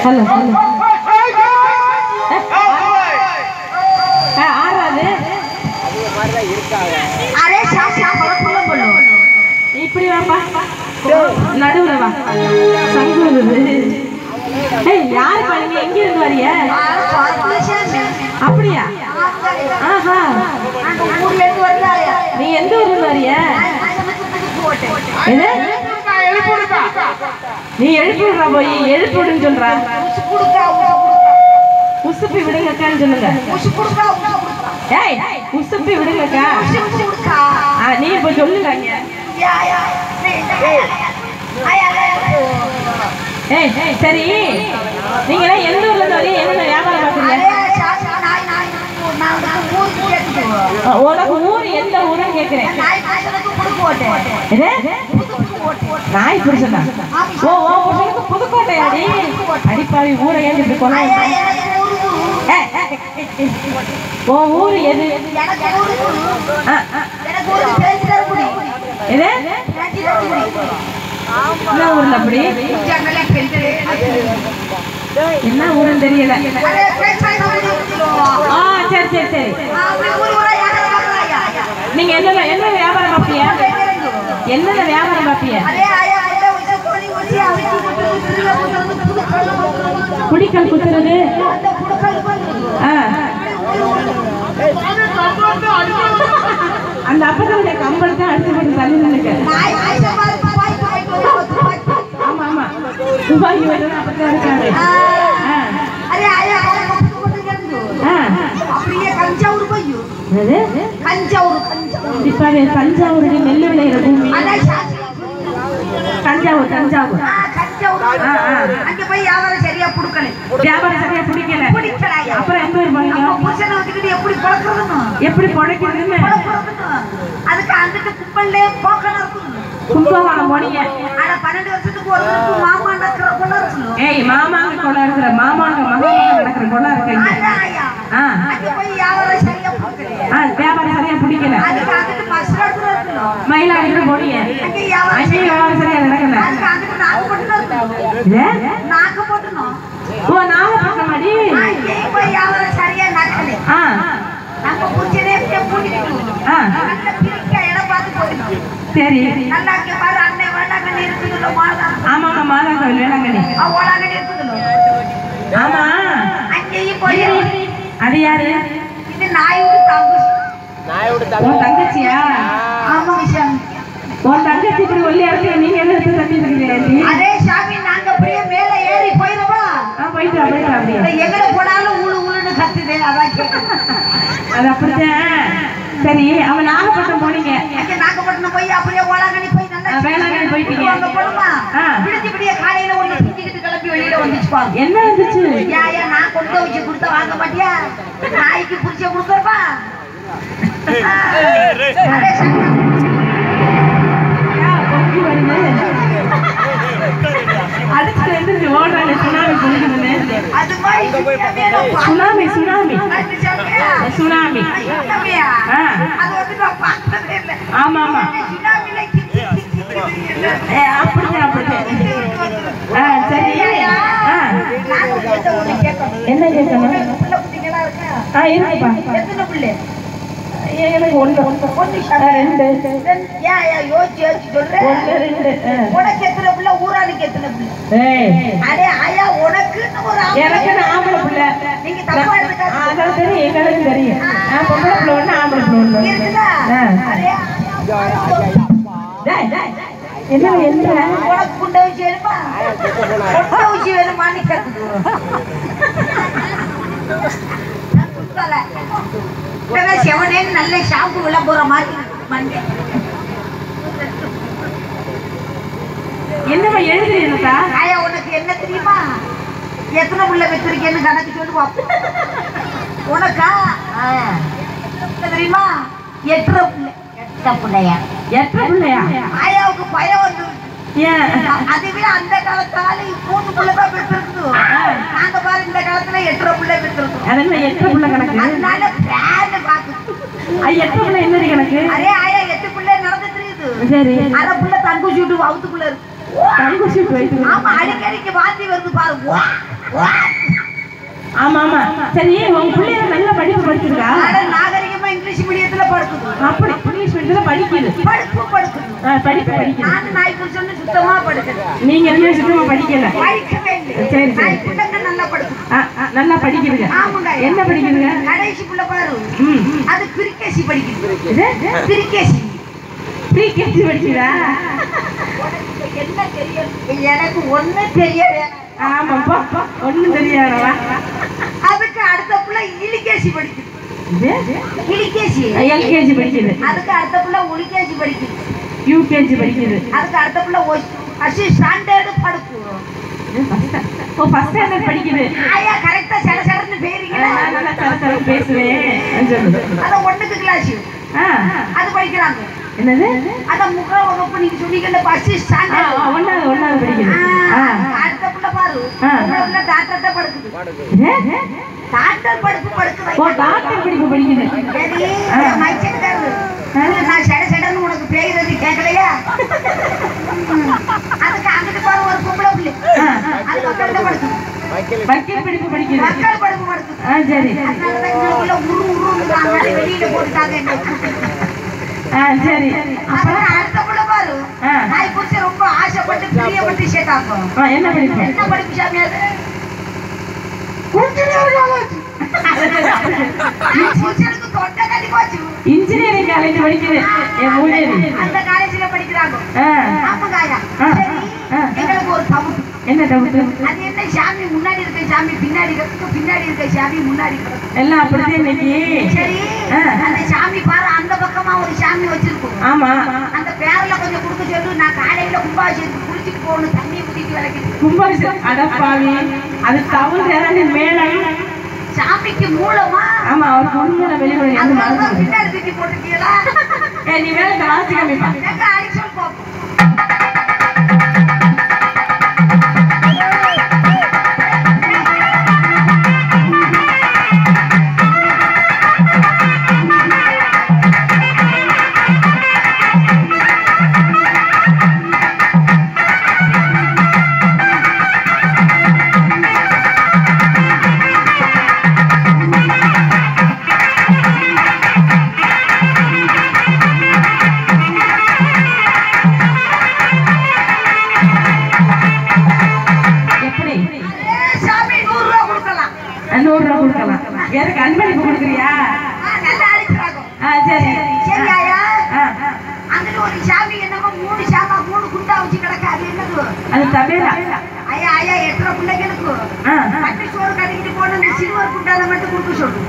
Hello ஆறாது array சாசா பரப்புல polo இப்படி வாப்பா நடுவுல வா சங்குது ஏய் யார் பாருங்க எங்க இருந்து வரியா அப்படியா ஆஹா அந்த ஊர்ல இருந்து வர்றாயா நீ எந்த ஊர்ல இருந்து வரியா என்ன நீ எழுப்புடுறா போய் எழுப்புடுன்னு சொல்றா உசுப்பி விடுங்கக்கான்னு சொல்லுங்க ஏய் உசுப்பி விடுங்கக்கா நீ இப்ப சொல்லுறாங்க ஏய் சரி நீங்களே எந்த ஊர்ல இருந்து வரீங்க என்ன வியாபாரம் பாக்குறீங்க உனக்கு ஊர் எந்த ஊருன்னு கேக்குறேன் நாய் புருஷனா ஓ ஓ புருஷனுக்கு புதுக்கோட்டையாடி அடிப்பாவி ஊரை ஏன் இப்படி கொலை ஓ ஊர் எது என்ன ஊர்ல அப்படி என்ன ஊருன்னு தெரியல சரி சரி சரி நீங்க என்ன வியாபாரம் பாப்பியா என்னென்ன வியாபாரம் பாப்பியா குடிக்கல் குத்துறது அந்த அப்பத்தோட கம்பல் தான் அடிச்சு போட்டு தள்ளி நினைக்க ஆமா ஆமா துபாய் அப்பதான் இருக்காரு தஞ்சாவூர் நெல்லு விளையிற பூமி தஞ்சாவூர் தஞ்சாவூர் வியாபாரம் சரியா பிடிக்கல அப்புறம் எந்த ஊர் போனீங்க எப்படி பொழைக்கிறதுன்னு அதுக்கு அங்கிட்டு கும்பல்ல போக்கணும் கும்பகோணம் போனீங்க 12 வருஷத்துக்கு ஒரு மாமா நடக்கிற கொள்ள இருக்கு ஏய் மாமாங்க கொள்ள இருக்கிற மாமாங்க மகாங்க நடக்கிற கொள்ள இருக்கீங்க வியாபாரம் சரியா பிடிக்கல மயிலாடுதுறை போனீங்க அங்கேயும் வியாபாரம் சரியா நடக்கல ஓ நாகப்பட்டினம் அடி வியாபாரம் சரியா நடக்கல நம்ம புடிச்சதே இடம் பார்த்து போயிடும் சரி நல்லா பாரு அண்ணே வேளாங்கண்ணி இருக்குதுல்ல மாதா ஆமாங்க மாதா கோவில் வேளாங்கண்ணி வேளாங்கண்ணி இருக்குதுல்ல ஆமா அங்கேயும் போய் அது யாரு இது நாயோட தங்கச்சியா ஆமா விஷயம் உன் தங்கச்சி இப்படி ஒல்லியா இருக்கு நீங்க என்ன எடுத்து தட்டிட்டு இருக்கீங்க அதே சாமி நாங்க அப்படியே மேல ஏறி போயிடுவா போயிட்டு அப்படியே எங்கட போனாலும் ஊழு ஊழுன்னு கத்துதே அதான் கேட்குது அது அப்படித்தான் சரி அவன் நாகப்பட்டினம் போனீங்க நாகப்பட்டினம் போய் அப்படியே வேளாங்கண்ணி போய் நல்லா வேளாங்கண்ணி போயிட்டீங்க அங்க போடுமா விடிய காலையில ஒண்ணு பிடிச்சிட்டு கிளம்பி வெளியில வந்துச்சுப்பா என்ன வந்துச்சு ஏன் நான் கொண்டு வச்சு கொடுத்த வாங்க மாட்டியா நாய்க்கு புடிச்ச கொடுக்கறப்பா அடுத்து எந்திரிச்சு ஓடுறாங்க சுனாமி குளிக்குதுன்னு சுனாமி சுனாமி சுனாமி ஆமா ஆமா அப்படிதான் அப்படிதான் சரி என்ன கேட்கணும் இருக்குப்பா எனக்கு ஒண்ணு ரெண்டு யோசிச்சு யோசிச்சு சொல்றேன் உனக்கு எத்தனை பிள்ளை ஊராளுக்கு எத்தனை பிள்ளை அதே ஆயா உனக்கு எனக்கு ஆம்பளை பிள்ளை நீங்க தப்பா எடுத்துக்காது அதான் தெரியும் எங்களுக்கு தெரியும் பொம்பளை பிள்ளை ஒண்ணு ஆம்பளை பிள்ளை ஒண்ணு என்ன என்ன உனக்கு குண்டை வச்சு வேணுமா கொட்டை வச்சு வேணுமான்னு கேட்குது செவனே நல்ல ஷாம்பு விளம்புற மாதிரி மண்டே என்னமா எழுதுறீங்கக்கா ஆயா உனக்கு என்ன தெரியுமா எத்தனை புள்ள பெற்றிருக்கேன்னு கணக்கு சொல்லி பார்ப்போம் உனக்கா தெரியுமா 8 பிள்ளையா 8 பிள்ளையா ஆயாவுக்கு பயம் வந்து அதுவே அந்த காலத்தால 3 பிள்ளை தான் பெற்றிருக்கு நாங்க பாரு இந்த காலத்துல 8 பிள்ளை பெற்றிருக்கோம் அதனால 8 பிள்ளை கணக்கு அதனால பிளான் பாக்கு 8 பிள்ளை என்னடி கணக்கு அரே ஆயா 8 பிள்ளை நடந்து தெரியுது சரி அரை பிள்ளை தங்கு சூட்டு அவுத்துக்குள்ள இருக்கு தங்குச்சி போயிட்டு ஆமா அடிக்கடிக்கு வாந்தி வருது பாரு. ஆமா ஆமா சரி உங்க பிள்ளைங்க நல்ல படிப்பு படிச்சிருக்கா? நாகரிகமா இங்கிலீஷ் மீடியத்துல படுக்குது. அப்படி இங்கிலீஷ் மீடியத்துல படிக்குது. படிப்பு படிக்குது. நான் நாய் புடிச்சோன்னு சுத்தமா படிக்கல. நீங்க என்ன சுத்தமா படிக்கல? படிக்கவே இல்லை. சரி சரி பிள்ளைங்க நல்லா படிக்குது. நல்லா படிக்குதுங்க. ஆமாங்க. என்ன படிக்குதுங்க? கடைசி பிள்ளை பாரு அது பிரிகேசி படிக்குது. பிரிகேசி பிரிகேசி படிக்குதா? என்ன தெரியும்? எனக்கு ஒண்ணு தெரியாது. ஆமாப்பா ஒண்ணும் தெரியாதவா. அதுக்கு அடுத்த புள்ள இலிகேசி படிக்குது. இலிகேசி எல்கேஜி படிக்குது. அதுக்கு அடுத்த புள்ள ஒலிகேசி படிக்குது. யூகேஜி படிக்குது. அதுக்கு அடுத்த புள்ள அசி ஸ்டாண்டர்ட் படிப்பு. ஓ ஃபர்ஸ்ட் ஸ்டாண்டர்ட் படிக்குது. ஐயா கரெக்ட்டா சடசடன்னு பேரிங்களா? நான் நல்லா சடசடன்னு பேசுவேன் சொல்லு. அத ஒண்ணுக்கு கிளாஸ் அது படிக்கிறாங்க. என்னது? அத முக வகுப்பு நீங்க சொன்னீங்கல்ல ஃபர்ஸ்ட் ஸ்டாண்டர்ட் ஒண்ணாவது படிக்குது. அடுத்த புள்ள பாரு புள்ள டாக்டர்ட்ட படிக்குது. டாக்டர் படிப்பு படிக்குது. ஓ டாக்டர் படிப்பு படிக்குது. சரி மைச்சேட்டாரு நான் சடசடன்னு உனக்கு பேயிறது கேட்கலையா? அதுக்கு அங்கிட்டு பாரு ஒரு பொம்பளை புள்ளை அது மக்கள்கிட்ட படிக்குது. வக்கீல் படிப்பு படிக்குது. மக்கள் படிப்பு படிக்குது. சரி அதனால உரு வெளியில போட்டுட்டாங்க. சரி அப்புறம் அடுத்த புள்ள பாரு நாய் புடிச்சு ரொம்ப ஆசைப்பட்டு பிரியப்பட்டு சேர்த்தாங்க. என்ன படிப்பு? என்ன படிப்பு சாமி அது? இன்ஜினியரிங் காலேஜ் படிக்குது. அந்த காலேஜ்ல படிக்கிறாங்க. எங்களுக்கு ஒரு டவுட். என்ன டவுட்? அது என்ன சாமி முன்னாடி இருக்க சாமி பின்னாடி இருக்க சாமி முன்னாடி எல்லாம் அப்படிதான் இன்னைக்கு. சரி அந்த சாமி பாரு அந்த பக்கமா ஒரு சாமி வச்சிருக்கோம். ஆமா அந்த பேர்ல கொஞ்சம் கொடுக்க சொல்லு. நான் காலையில கும்பாபிஷேகத்துக்கு குளிச்சுட்டு போகணும். தண்ணி ஊத்திட்டு விளக்கிட்டு கும்பாபிஷேகம் அடப்பாவி அது தவறு மேடம். சாமிக்கு மூலமா? ஆமா அவருக்கு உண்மையில வெளியே பின்னாடி தூக்கி போட்டுட்டீங்களா? நீ வேலை இந்த வாசி காமிப்பா. எனக்கு அன்பளிப்பு கொடுக்குறியா? சரி சரி ஆயா. அங்க ஒரு சாமி என்னமோ 3 குண்டா வச்சு கிடக்கு. அது என்னது? அது தபேலா. ஐயா ஐயா எட்டரை பிள்ளைகளுக்கு கட்டி சோறு கட்டிக்கிட்டு போன இந்த சில்வர் குண்டால மட்டும் கொடுக்க சொல்லு.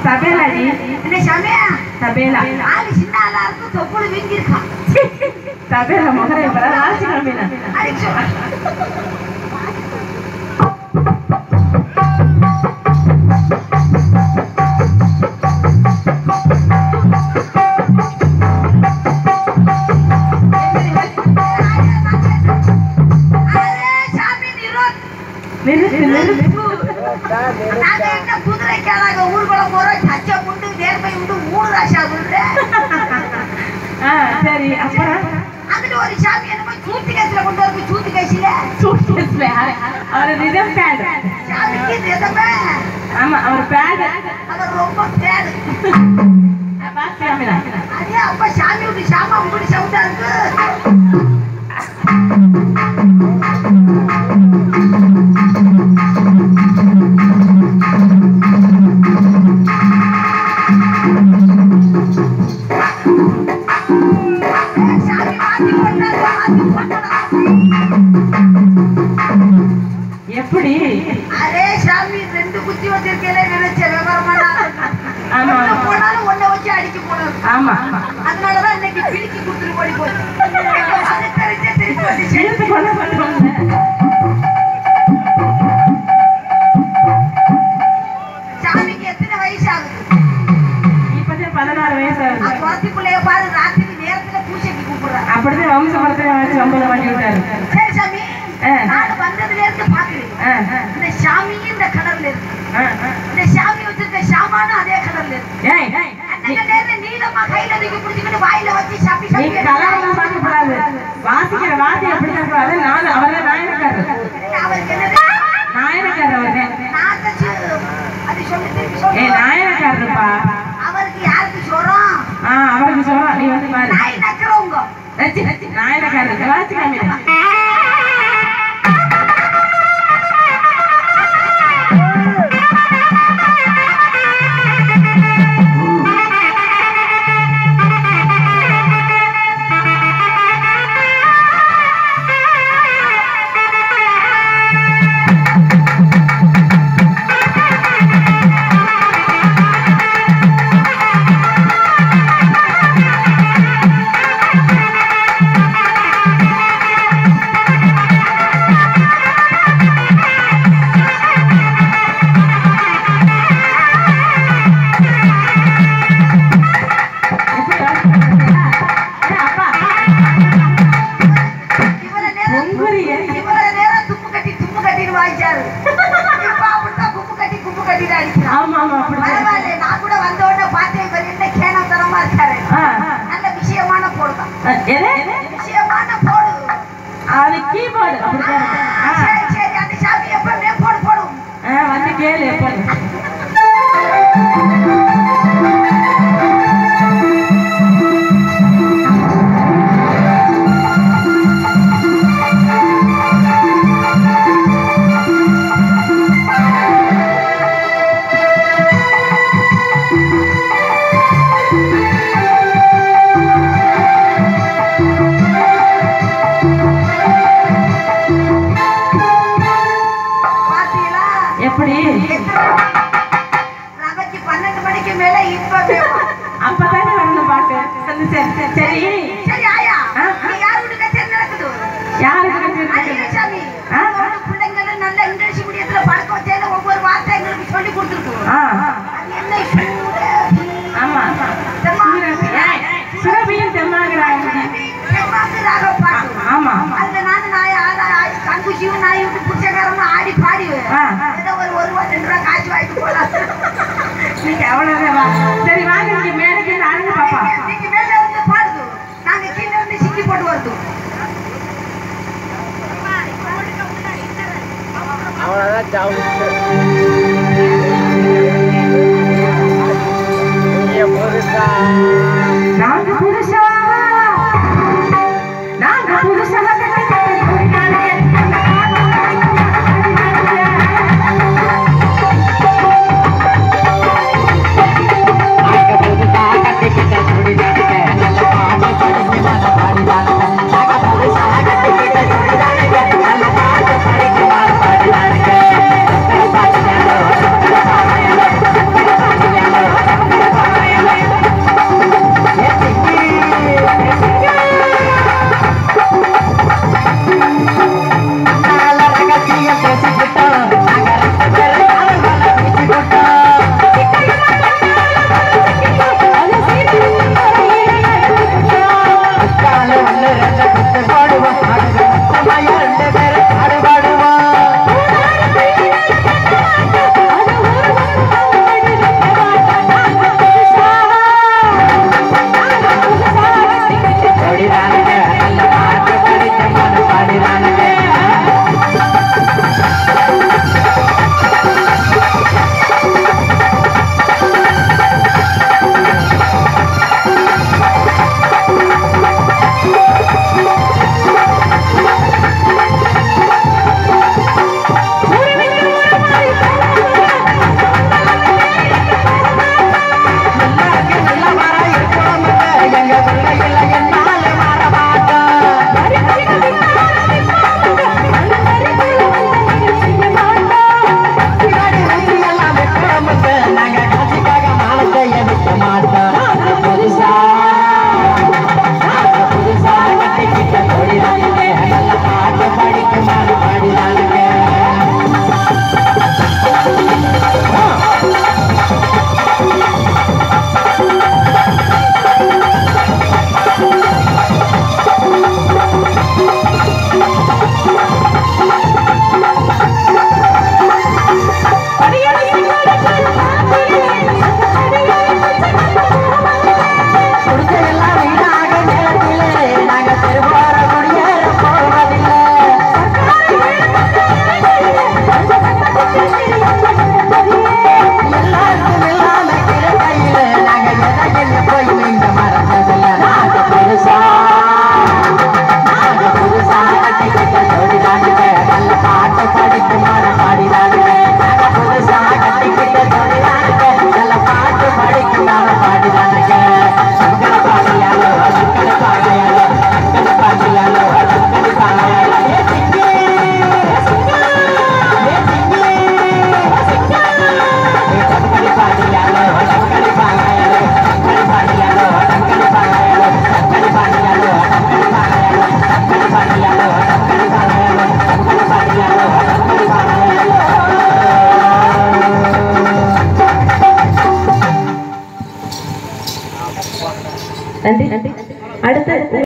தபேலாடி. என்ன சாமியா? தபேலா. ஆளு சின்ன ஆளா இருக்கு. தொப்புள் வீங்கி இருக்கா. தபேலா மகரே பர ராசி காமினா. அடிச்சு குதிரைக்காக ஊர்வலம் போறோம். சச்சை உண்டு நேர்மை உண்டு 3 ராசா உண்டு. சரி அப்புறம் அங்கிட்டு ஒரு சாமி என்னமோ சூத்தி கேஸ்ல கொண்டு வந்து சூத்தி கேஸ்ல அவர் ரிதம் பேட் சாமிக்கு ரிதமே. ஆமா அவர் பேட். அவர் ரொம்ப பேட். பாசியாமினா அதே அப்ப சாமி விட்டு சாமா உங்கடி சவுண்டா இருக்கு. எப்படி? அரே சாமி 2 குச்சி வச்சிருக்கேல நினைச்ச விவரமான. ஆமா போனாலும் ஒண்ண வச்சு அடிச்சு போறாரு. ஆமா அதனாலதான் இன்னைக்கு பிடிச்சி குடுத்துட்டு ஓடி போச்சு. அது தெரிஞ்சே தெரிஞ்சு சேர்த்து கொள்ள பண்ணுவாங்க. சாமிக்கு எத்தனை வயசு ஆகுது? இப்பதான் 16 வயசு ஆகுது. குழந்தைக்குள்ளைய பாரு ராத்திரி நேரத்துல பூசைக்கு கூப்பிடுறாரு. அப்படிதான் வம்சமரத்துல வச்சு வம்பல பண்ணி விட்டாரு. சரி சாமி நான் வந்ததுல இருந்து பாக்குறேன். இந்த சாமியும் இந்த கடல்ல இருக்கு. இந்த சாமி வச்சிருக்க சாமானும் அதே கடல்ல இருக்கு. நீளமா கையில தூக்கி பிடிச்சிக்கிட்டு வாயில வச்சு சாப்பி சாப்பி கலர்லாம் பார்க்க கூடாது. நாயனக்காரருப்பா. அவருக்கு யாருக்கு சொல்றோம்? அவருக்கு சொல்றோம். நீ வந்து பாரு. நாய் நக்கிறவங்க. நாயனக்காரருக்கு வாசி காமிடு. வந்து கேளு. எப்படி நமக்கு 12 மணிக்கு மேல அப்பதானே வரணும் பாட்டு. சரி சரி சரி ஆயா. நீ யார் வீட்டு கச்சேரி நடக்குது? யாருக்கு கச்சேரி? சாமி பிள்ளைங்களை நல்ல இங்கிலீஷ் மீடியத்துல பழக்க வச்சேன்னு ஒவ்வொரு வார்த்தை எங்களுக்கு சொல்லி கொடுத்துருக்கோம். அது என்ன? ஆமா சுரபியும் தெம்மாங்கிறாங்க. பாட்டு. ஆமா அதுல நானும் கங்குசியும் நாய் விட்டு புடிச்சக்காரனும் ஆடி பாடி ஏதோ ஒரு ரூபா 2 ரூபா காய்ச்சி வாங்கிட்டு போலாம். நீங்க அவ்வளவுதான். சரி வாங்க, நீங்க மேடைக்கு ஆடுங்க பாப்பா. நீங்க மேல இருந்து பாடுது, நாங்க கீழே இருந்து சிக்கி போட்டு வருது. அவ்வளவுதான்.